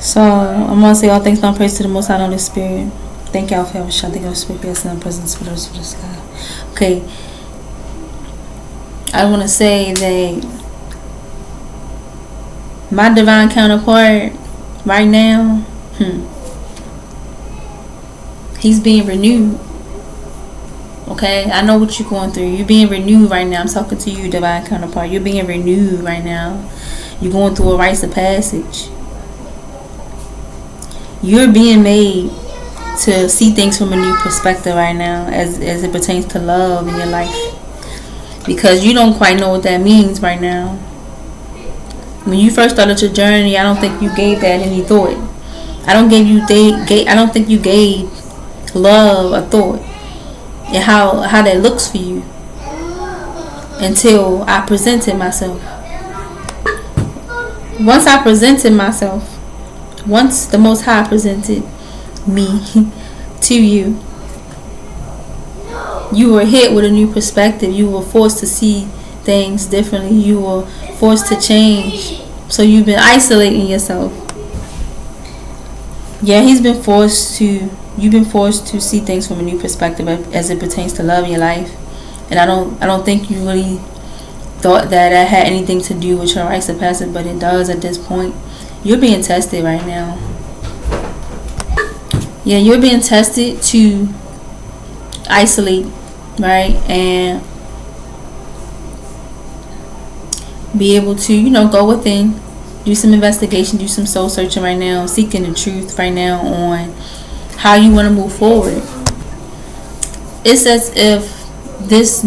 So I'm gonna say all thanks, my praise to the Most High Holy Spirit. Thank y'all for having shot. Thank y'all for speaking in the presence for those for the sky. Okay, I want to say that my divine counterpart right now, he's being renewed. Okay, I know what you're going through. You're being renewed right now. I'm talking to you, divine counterpart. You're being renewed right now. You're going through a rites of passage. You're being made to see things from a new perspective right now as it pertains to love in your life. Because you don't quite know what that means right now. When you first started your journey, I don't think you gave that any thought. I don't think you gave love a thought. And how that looks for you until I presented myself. Once the Most High presented me to you, you were hit with a new perspective. You were forced to see things differently. You were forced to change. So you've been isolating yourself. Yeah, you've been forced to see things from a new perspective as it pertains to love in your life. And I don't think you really thought that had anything to do with your rites of passage, but it does at this point. You're being tested right now. Yeah, you're being tested to isolate, right? And be able to, go within, do some investigation, do some soul searching right now, seeking the truth right now on how you want to move forward. It's as if this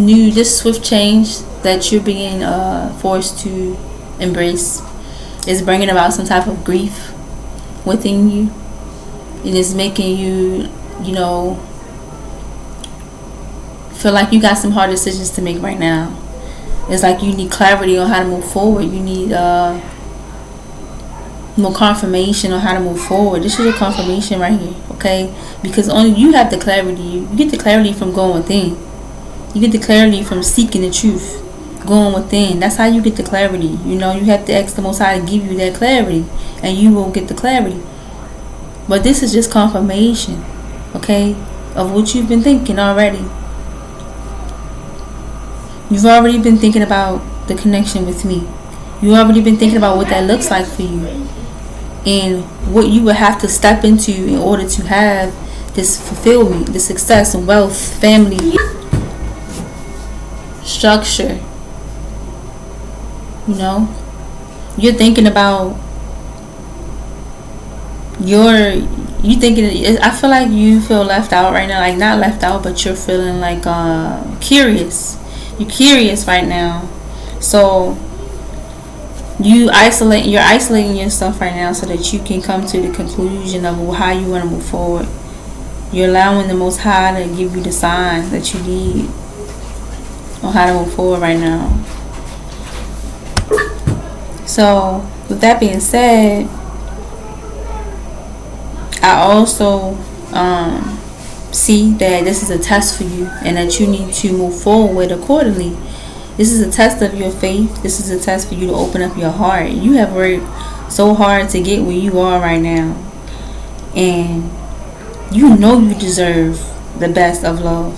swift change that you're being forced to embrace is bringing about some type of grief within you, and it's making you, feel like you got some hard decisions to make right now. It's like you need clarity on how to move forward. You need more confirmation on how to move forward. This is your confirmation right here, okay? Because only you have the clarity. You get the clarity from going within. You get the clarity from seeking the truth, going within. That's how you get the clarity. You have to ask the Most High to give you that clarity, and you will get the clarity. But this is just confirmation, okay, of what you've been thinking already. You've already been thinking about the connection with me. You've already been thinking about what that looks like for you, and what you would have to step into in order to have this fulfillment, this success and wealth, family, structure. You're thinking about I feel like you feel left out right now. Like, not left out, but you're feeling like curious. You're curious right now. So you're isolating yourself right now so that you can come to the conclusion of how you want to move forward. You're allowing the Most High to give you the signs that you need on how to move forward right now. So with that being said, I also see that this is a test for you, and that you need to move forward accordingly. This is a test of your faith. This is a test for you to open up your heart. You have worked so hard to get where you are right now, and you deserve the best of love,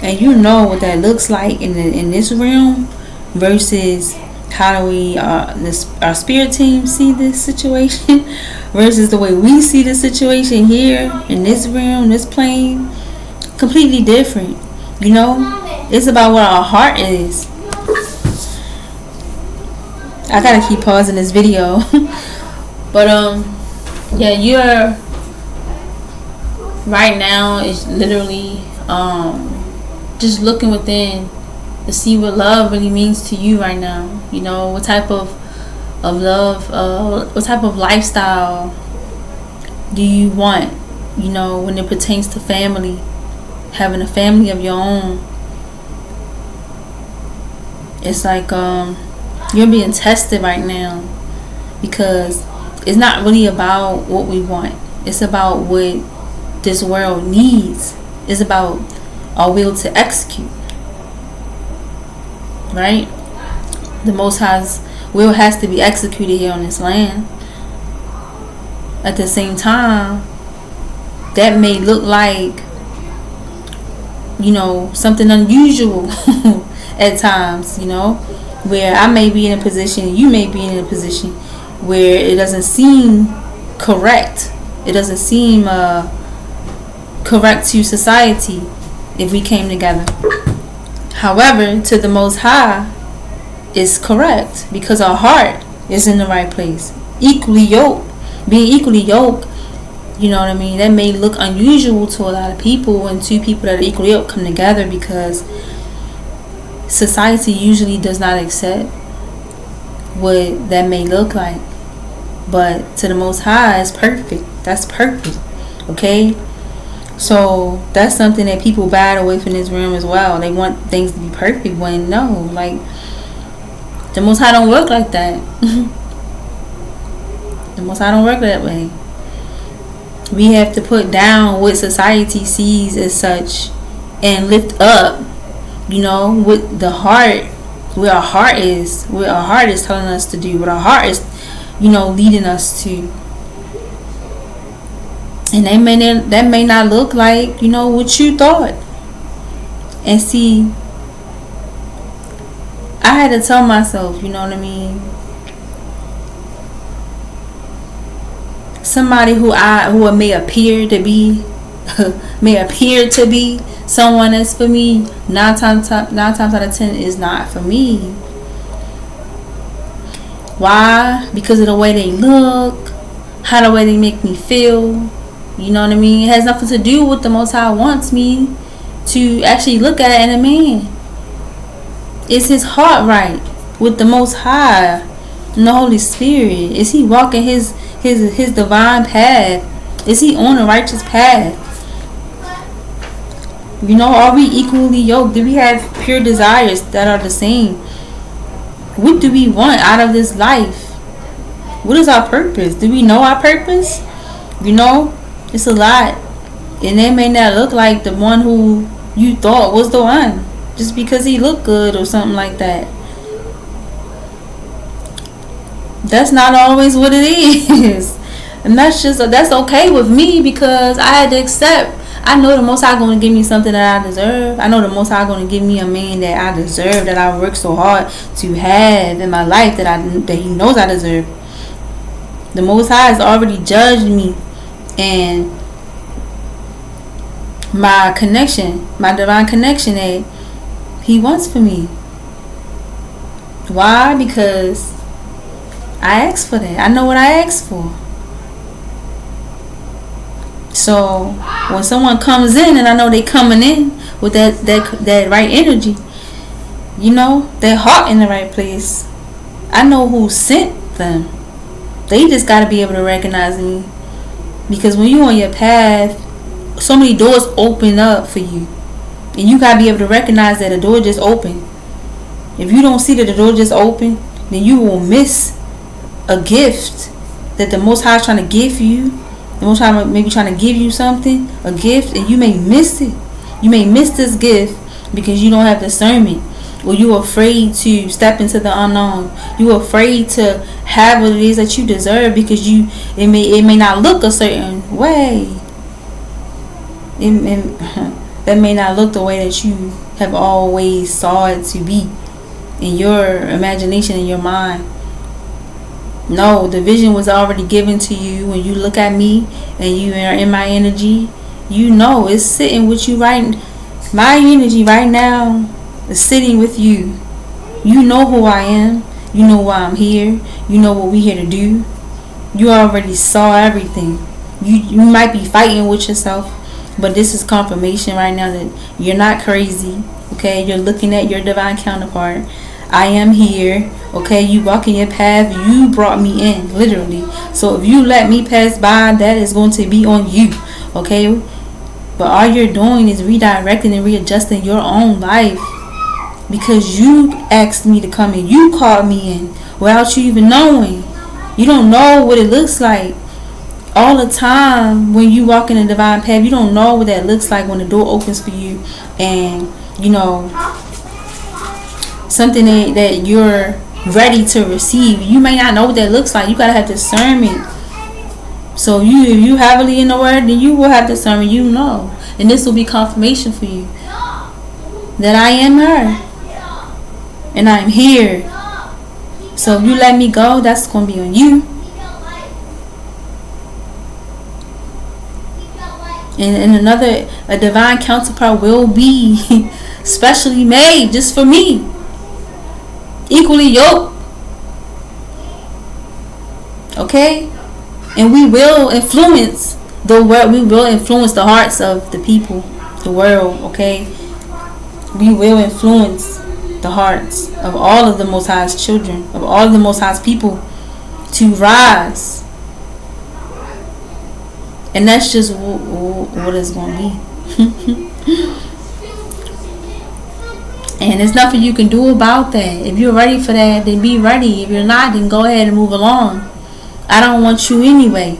and you know what that looks like in this realm versus how do we our spirit team see this situation versus the way we see the situation here in this realm, this plane. Completely different. It's about what our heart is. I gotta keep pausing this video. But yeah, you're right now is literally just looking within to see what love really means to you right now. What type of love, what type of lifestyle do you want, when it pertains to family, having a family of your own. It's like you're being tested right now, because it's not really about what we want. It's about what this world needs. It's about our will to execute. Right? The Most High's will has to be executed here on this land. at the same time, that may look like, something unusual at times, where I may be in a position, you may be in a position where it doesn't seem correct. It doesn't seem correct to society if we came together. However, to the Most High, it's correct because our heart is in the right place. Equally yoked. Being equally yoked, that may look unusual to a lot of people, and two people that are equally yoked come together because society usually does not accept what that may look like. But to the Most High, it's perfect. That's perfect. Okay? So that's something that people battle with in this room as well. They want things to be perfect when no, like, the Most High don't work like that. The Most High don't work that way. We have to put down what society sees as such and lift up, with the heart, where our heart is telling us to do, what our heart is, leading us to. And that may not look like, what you thought. And see, I had to tell myself, somebody who may appear to be someone that's for me, 9 times out of 10 is not for me. Why? Because of the way they look, how the way they make me feel. It has nothing to do with the Most High wants me to actually look at in a man. Is his heart right with the Most High and the Holy Spirit? Is he walking his divine path? Is he on a righteous path? Are we equally yoked? Do we have pure desires that are the same? What do we want out of this life? What is our purpose? Do we know our purpose? It's a lot. And it may not look like the one who you thought was the one, just because he looked good or something like that. That's not always what it is. And that's okay with me, because I had to accept. I know the Most High going to give me something that I deserve. I know the Most High going to give me a man that I deserve, that I worked so hard to have in my life, that he knows I deserve. The Most High has already judged me and my divine connection that he wants for me. Why? Because I asked for that. I know what I asked for. So when someone comes in, and I know they coming in with that right energy, their heart in the right place, I know who sent them. They just got to be able to recognize me, because when you on your path, so many doors open up for you, and you got to be able to recognize that a door just opened. If you don't see that the door just opened, then you will miss a gift that the Most High is trying to give you. The Most High may be trying to give you something, a gift, and you may miss it. You may miss this gift because you don't have discernment, or you're afraid to step into the unknown. You're afraid to have what it is that you deserve, because it may not look a certain way. That may not look the way that you have always saw it to be in your imagination, in your mind. No, the vision was already given to you. When you look at me and you are in my energy, it's sitting with you right. My energy right now is sitting with you. You know who I am. You know why I'm here. You know what we're here to do. You already saw everything. You might be fighting with yourself, but this is confirmation right now that you're not crazy. Okay, you're looking at your divine counterpart. I am here. Okay, you walking your path. You brought me in, literally. So if you let me pass by, that is going to be on you. Okay, but all you're doing is redirecting and readjusting your own life, because you asked me to come in. You called me in without you even knowing. You don't know what it looks like. All the time when you walk in a divine path, you don't know what that looks like when the door opens for you, and something that you're ready to receive. You may not know what that looks like. You gotta have discernment. So if you heavily in the word, then you will have discernment. You know, and this will be confirmation for you that I am her, and I am here. So if you let me go, that's gonna be on you. And a divine counterpart will be specially made just for me, equally yoked. Okay, and we will influence the world. We will influence the hearts of the people, the world. Okay, we will influence the hearts of all of the Most High's children, of all of the Most High's people, to rise. And that's just what it's going to be. And there's nothing you can do about that. If you're ready for that, then be ready. If you're not, then go ahead and move along. I don't want you anyway,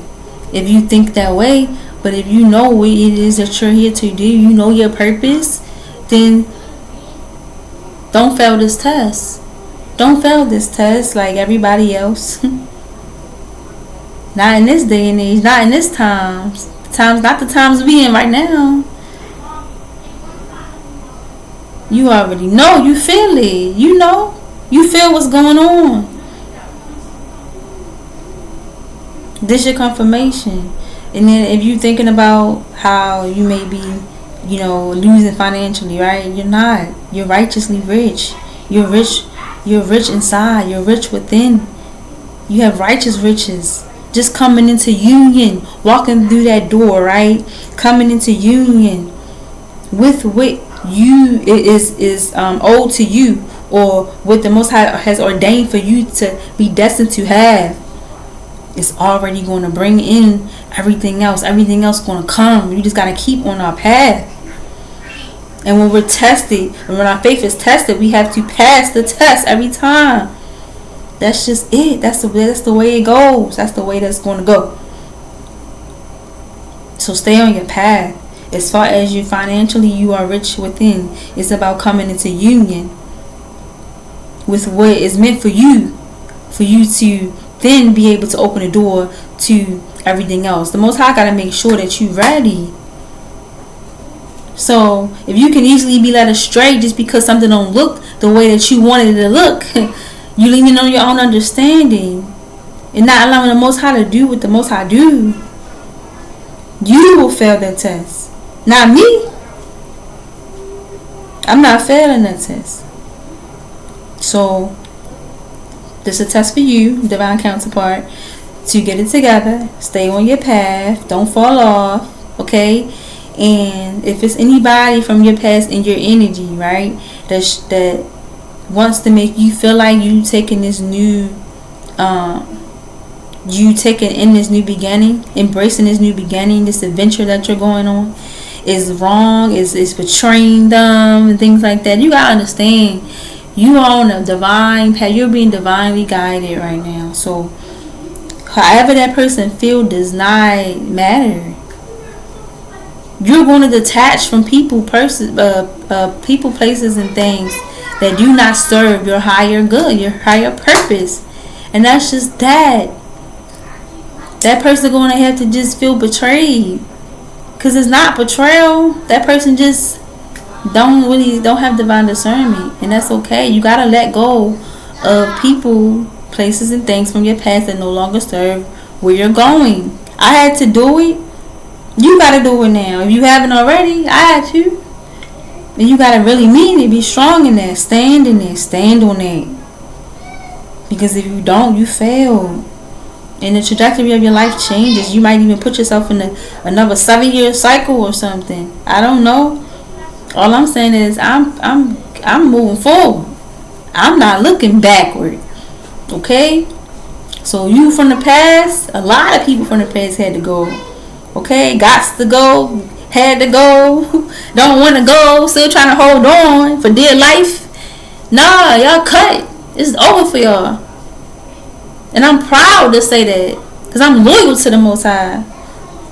if you think that way. But if you know what it is that you're here to do, you know your purpose, then don't fail this test. Don't fail this test like everybody else. Not in this day and age. Not in this times. Not the times we in right now. You already know. You feel it. You know. You feel what's going on. This your confirmation. And then if you're thinking about how you may be, losing financially, right? You're not. You're righteously rich. You're rich. You're rich inside. You're rich within. You have righteous riches. Just coming into union, walking through that door, right? Coming into union with what you is owed to you, or what the Most High has ordained for you to be destined to have. It's already going to bring in everything else. Everything else going to come. You just got to keep on our path. And when we're tested, and when our faith is tested, we have to pass the test every time. That's just it. That's the way it goes. That's the way that's going to go. So stay on your path. As far as you financially, you are rich within. It's about coming into union with what is meant for you to then be able to open the door to everything else. The Most High got to make sure that you're ready. So if you can easily be led astray just because something don't look the way that you wanted it to look, you leaning on your own understanding and not allowing the Most High to do what the Most High do, you will fail that test. Not me. I'm not failing that test. So this is a test for you, divine counterpart, to get it together. Stay on your path. Don't fall off. Okay? And if it's anybody from your past in your energy, right, that wants to make you feel like you taking this new this new beginning, embracing this new beginning, this adventure that you're going on is wrong, is betraying them and things like that, you gotta understand you are on a divine path. You're being divinely guided right now. So however that person feel does not matter. You're going to detach from people, places, and things that do not serve your higher good, your higher purpose. And that's just that. That person going to have to just feel betrayed. Because it's not betrayal. That person just don't have divine discernment. And that's okay. You got to let go of people, places, and things from your past that no longer serve where you're going. I had to do it. You got to do it now. If you haven't already, I had to. And you got to really mean it. Be strong in that. Stand in it. Stand on it. Because if you don't, you fail. And the trajectory of your life changes. You might even put yourself in another 7-year cycle or something. I don't know. All I'm saying is I'm moving forward. I'm not looking backward. Okay? So you from the past, a lot of people from the past had to go. Okay? Gots to go. Had to go. Don't want to go. Still trying to hold on for dear life. Nah, y'all cut. It's over for y'all. And I'm proud to say that. Because I'm loyal to the Most High.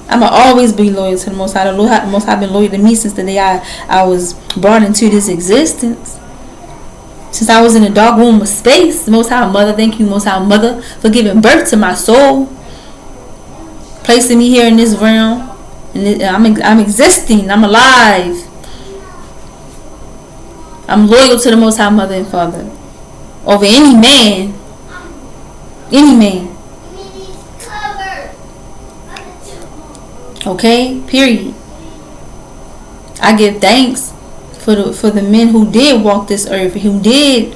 I'm going to always be loyal to the Most High. The Most High been loyal to me since the day I was brought into this existence. Since I was in the dark womb of space. The Most High Mother, thank you, Most High Mother, for giving birth to my soul. placing me here in this realm, and I'm existing. I'm alive. I'm loyal to the Most High Mother and Father over any man. Any man. Okay? Period. I give thanks for the men who did walk this earth, who did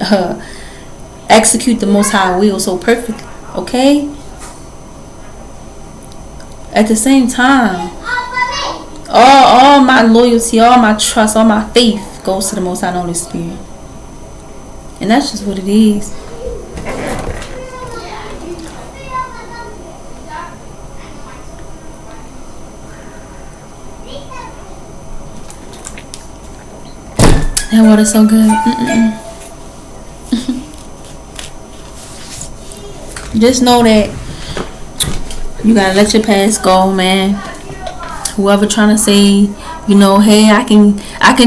execute the Most High will so perfectly. Okay? At the same time, all my loyalty, all my trust, all my faith goes to the Most High and Holy Spirit. And that's just what it is. That water's so good. Just know that you gotta let your past go, man. Whoever trying to say, you know, hey, I can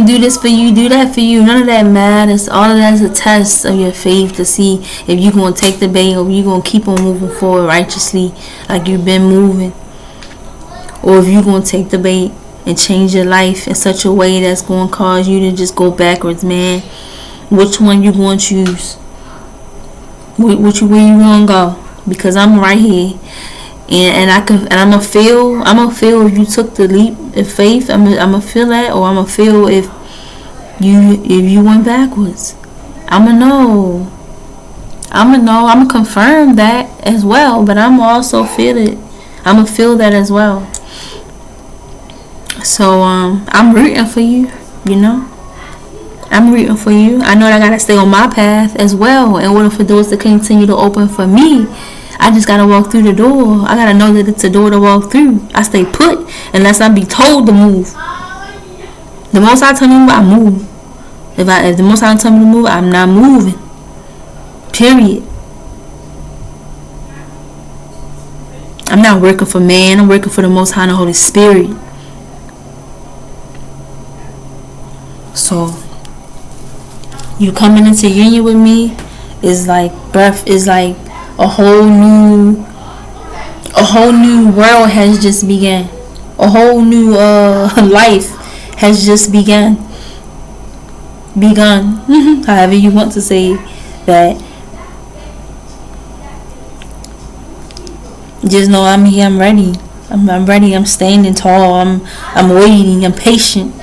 do this for you, do that for you, none of that matters. All of that is a test of your faith to see if you're gonna take the bait or you're gonna keep on moving forward righteously like you've been moving, or if you're gonna take the bait and change your life in such a way that's gonna cause you to just go backwards, man. Which one you gonna choose? Which way you gonna go? Because I'm right here. And I'm gonna feel if you took the leap of faith. I'm gonna feel that, or I'm gonna feel if you went backwards. I'm gonna confirm that as well, but I'm also feel it. I'm gonna feel that as well. So I'm rooting for you. You know, I'm rooting for you. I know that I gotta stay on my path as well in order for doors to continue to open for me. I just gotta walk through the door. I gotta know that it's a door to walk through. I stay put unless I be told to move. The most I tell me to move, I move. If the most I tell me to move, I'm not moving. Period. I'm not working for man. I'm working for the Most High and the Holy Spirit. So you coming into union with me is like birth. Is like a whole new world has just begun. A whole new life has just begun. However you want to say that. Just know I'm here. I'm ready. I'm ready. I'm standing tall. I'm waiting. I'm patient.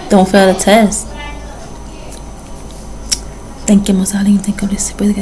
Don't fail the test. Thank you, Most High. Thank you, Holy Spirit.